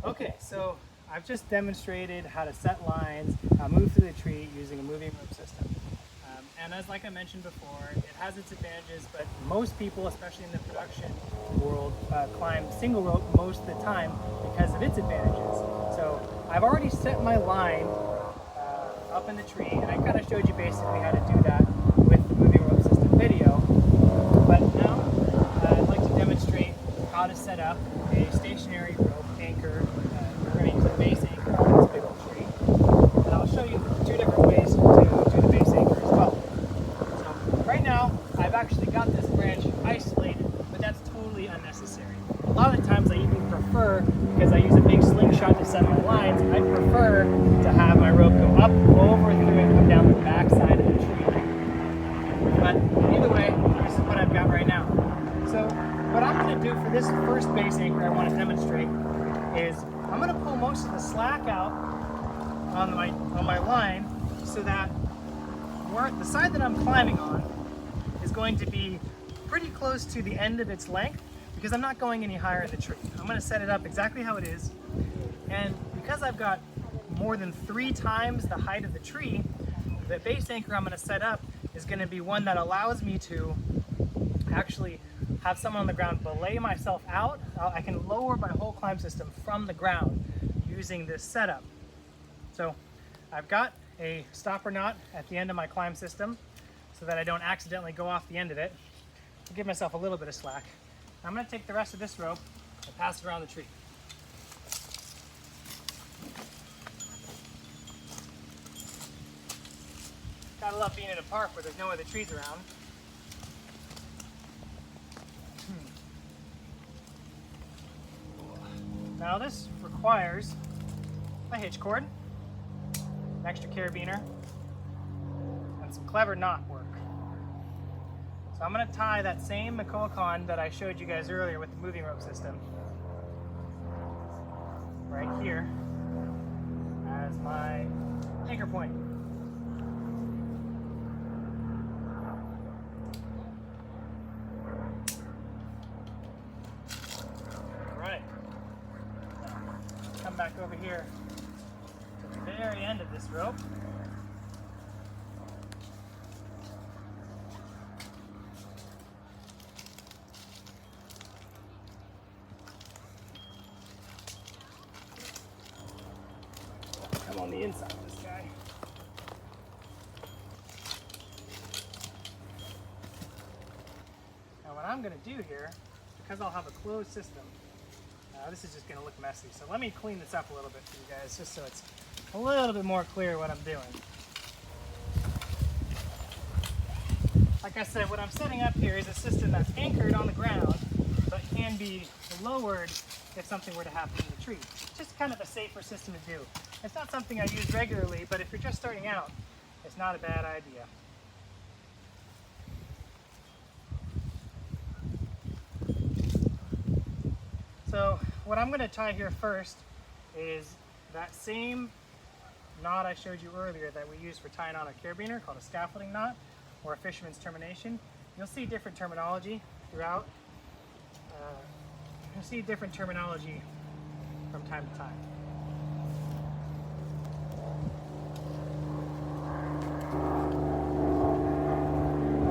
Okay, so I've just demonstrated how to set lines, move through the tree using a moving rope system. And as like I mentioned before, it has its advantages, but most people, especially in the production world, climb single rope most of the time because of its advantages. So I've already set my line up in the tree, and I kind of showed you basically how to do that with the moving rope system video. But now I'd like to demonstrate how to set up a stationary rope anchor. We're going to use a base anchor on this big old tree, and I'll show you two different ways to do the base anchor as well. So right now I've actually got this branch isolated, but that's totally unnecessary. A lot of the times I even prefer, because I use a big slingshot to set my lines, I prefer to have my rope go up, over through and come down the back side of the tree. But either way, this is what I've got right now. So what I'm going to do for this first base anchor I want to demonstrate is I'm going to pull most of the slack out on my line so that the side that I'm climbing on is going to be pretty close to the end of its length, because I'm not going any higher in the tree. I'm going to set it up exactly how it is, and because I've got more than 3 times the height of the tree, the base anchor I'm going to set up is going to be one that allows me to actually have someone on the ground belay myself out. I can lower my whole climb system from the ground using this setup. So I've got a stopper knot at the end of my climb system so that I don't accidentally go off the end of it. I'll give myself a little bit of slack. I'm going to take the rest of this rope and pass it around the tree. Gotta love being in a park where there's no other trees around. Now this requires a hitch cord, an extra carabiner, and some clever knot work. So I'm going to tie that same McCoy that I showed you guys earlier with the moving rope system right here as my anchor point. Alright, come back over here to the very end of this rope. I'm on the inside of this guy. Now what I'm going to do here, because I'll have a closed system, this is just going to look messy. So let me clean this up a little bit for you guys, just so it's a little bit more clear what I'm doing. Like I said, what I'm setting up here is a system that's anchored on the ground, but can be lowered if something were to happen in the tree. Just kind of a safer system to do. It's not something I use regularly, but if you're just starting out, it's not a bad idea. So what I'm going to tie here first is that same knot I showed you earlier that we use for tying on a carabiner, called a scaffolding knot or a fisherman's termination. You'll see different terminology throughout. You'll see different terminology from time to time.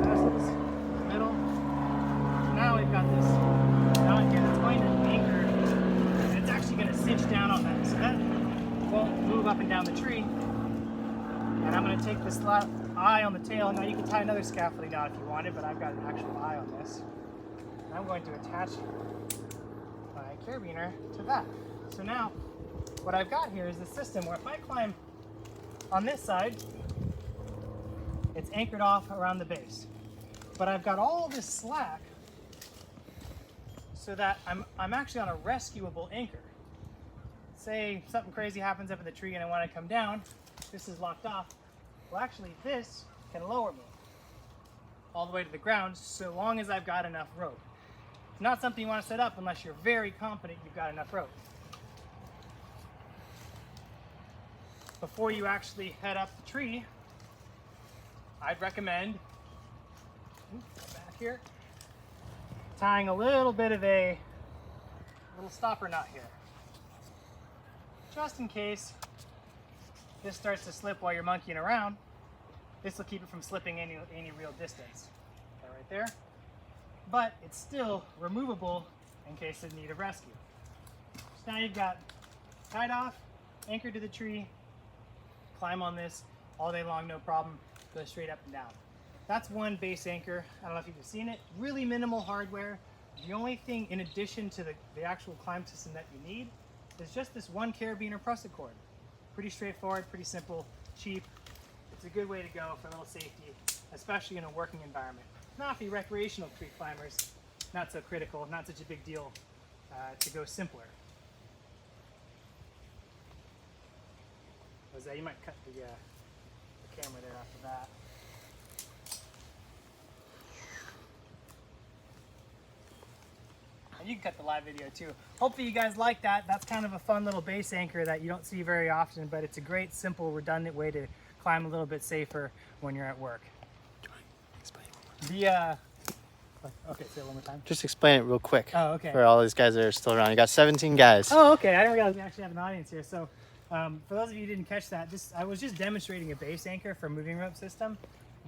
Passes in the middle. So now we've got this knot here that's going to anchor, and it's actually going to cinch down on that, so that won't move up and down the tree. And I'm going to take this eye on the tail. Now you can tie another scaffolding knot if you wanted, but I've got an actual eye on this. And I'm going to attach my carabiner to that. So now what I've got here is a system where if I climb on this side, it's anchored off around the base. But I've got all this slack so that I'm actually on a rescuable anchor. Say something crazy happens up in the tree and I want to come down, this is locked off. Well, actually this can lower me all the way to the ground so long as I've got enough rope. It's not something you want to set up unless you're very confident you've got enough rope. Before you actually head up the tree, I'd recommend back here tying a little bit of a little stopper knot here. just in case this starts to slip while you're monkeying around, this will keep it from slipping any real distance. So right there. But it's still removable in case of need of rescue. So now you've got tied off, anchored to the tree, climb on this all day long, no problem, go straight up and down. That's one base anchor. I don't know if you've seen it. Really minimal hardware. The only thing in addition to the actual climb system that you need is just this one carabiner prusik cord. Pretty straightforward, pretty simple, cheap. It's a good way to go for a little safety, especially in a working environment. Not for recreational tree climbers, not so critical, not such a big deal to go simpler. You might cut the camera there after that. And you can cut the live video too. Hopefully you guys like that. That's kind of a fun little base anchor that you don't see very often, but it's a great, simple, redundant way to climb a little bit safer when you're at work. Okay, say it one more time. Just explain it real quick. Oh, okay. For all these guys that are still around. You got 17 guys. Oh, okay. I didn't realize we actually have an audience here. So for those of you who didn't catch that, I was just demonstrating a base anchor for a moving rope system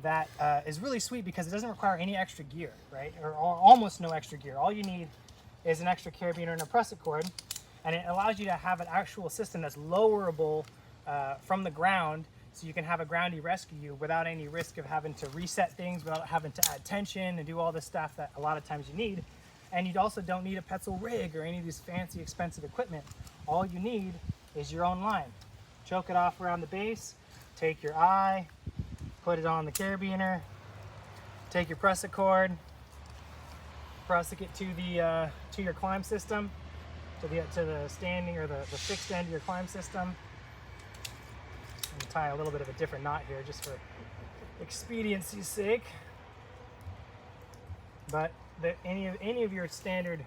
that is really sweet because it doesn't require any extra gear, right? Or almost no extra gear. All you need is an extra carabiner and a prusik cord, and it allows you to have an actual system that's lowerable from the ground, so you can have a groundy rescue you without any risk of having to reset things, without having to add tension and do all this stuff that a lot of times you need. And you also don't need a Petzl rig or any of these fancy expensive equipment. All you need is your own line. Choke it off around the base, take your eye, put it on the carabiner, take your prusik cord, prusik it to your climb system, to the standing or the fixed end of your climb system. Tie a little bit of a different knot here just for expediency's sake, but any of your standard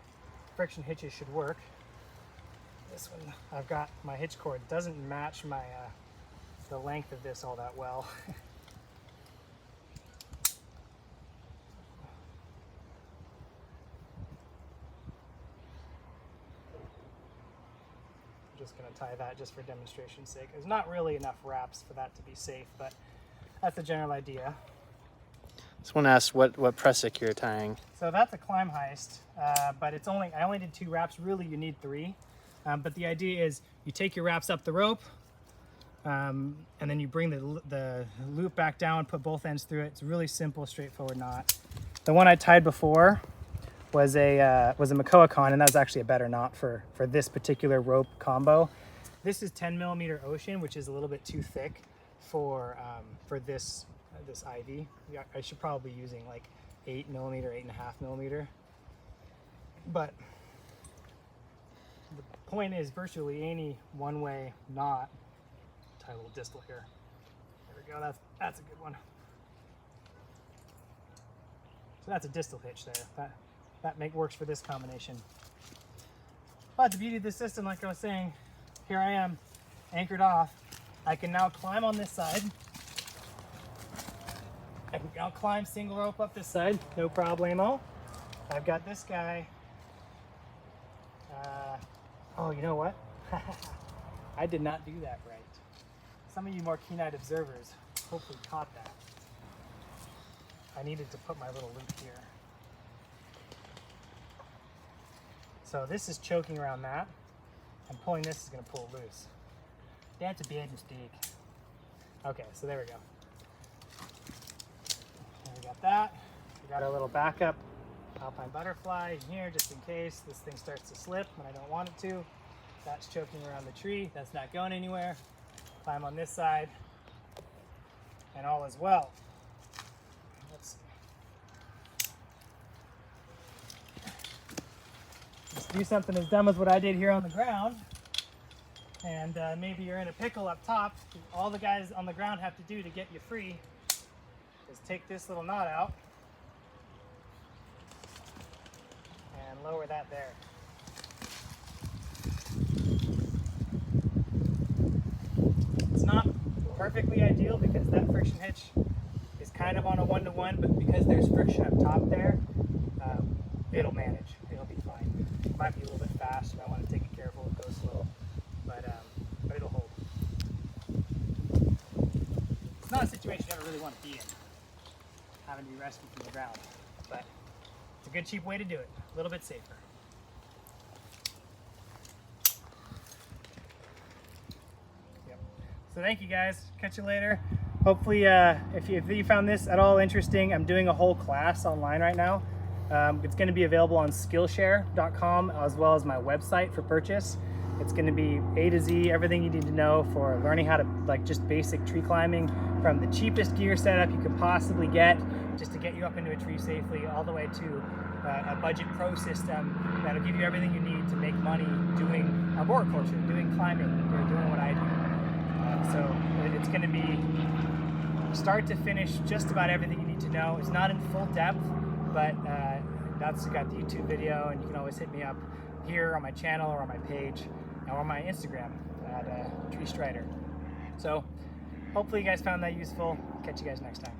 friction hitches should work. This one, I've got my hitch cord doesn't match my the length of this all that well. Just going to tie that just for demonstration's sake. There's not really enough wraps for that to be safe, but that's the general idea. Someone asked what prusik you're tying. So that's a climb heist, but I only did 2 wraps. Really, you need 3. But the idea is you take your wraps up the rope, and then you bring the loop back down, put both ends through it. It's a really simple, straightforward knot. The one I tied before was a Macoacon, and that was actually a better knot for this particular rope combo. This is 10 millimeter Ocean, which is a little bit too thick for this ivy. I should probably be using like 8 millimeter, 8.5 millimeter. But the point is, virtually any one-way knot. Tie a little distal here. There we go. That's a good one. So that's a distal hitch there. That works for this combination. But the beauty of this system, like I was saying, here I am, anchored off. I can now climb on this side. I can now climb single rope up this side, no problemo. I've got this guy. Oh, you know what? I did not do that right. Some of you more keen-eyed observers hopefully caught that. I needed to put my little loop here. So this is choking around that, and pulling this is going to pull loose. That's a bad mistake. Okay, so there we go. And we got that. We got our little backup alpine butterfly in here just in case this thing starts to slip when I don't want it to. That's choking around the tree. That's not going anywhere. Climb on this side, and all is well. Let's see. Just do something as dumb as what I did here on the ground, and maybe you're in a pickle up top. All the guys on the ground have to do to get you free is take this little knot out and lower that there. It's not perfectly ideal because that friction hitch is kind of on a one-to-one, but because there's friction up top there, it'll manage. It'll be fine. It might be a little bit fast. I want to take it careful, go slow. But having to be rescued from the ground. But it's a good, cheap way to do it. A little bit safer. Yep. So thank you guys. Catch you later. Hopefully, if you found this at all interesting, I'm doing a whole class online right now. It's going to be available on Skillshare.com as well as my website for purchase. It's going to be A to Z, everything you need to know for learning how to just basic tree climbing, from the cheapest gear setup you could possibly get just to get you up into a tree safely, all the way to a budget pro system that'll give you everything you need to make money doing arboriculture, doing climbing, or doing what I do. So it's going to be start to finish just about everything you need to know. It's not in full depth, but that's got the YouTube video, and you can always hit me up here on my channel or on my page or on my Instagram at Tree Strider. So hopefully you guys found that useful. Catch you guys next time.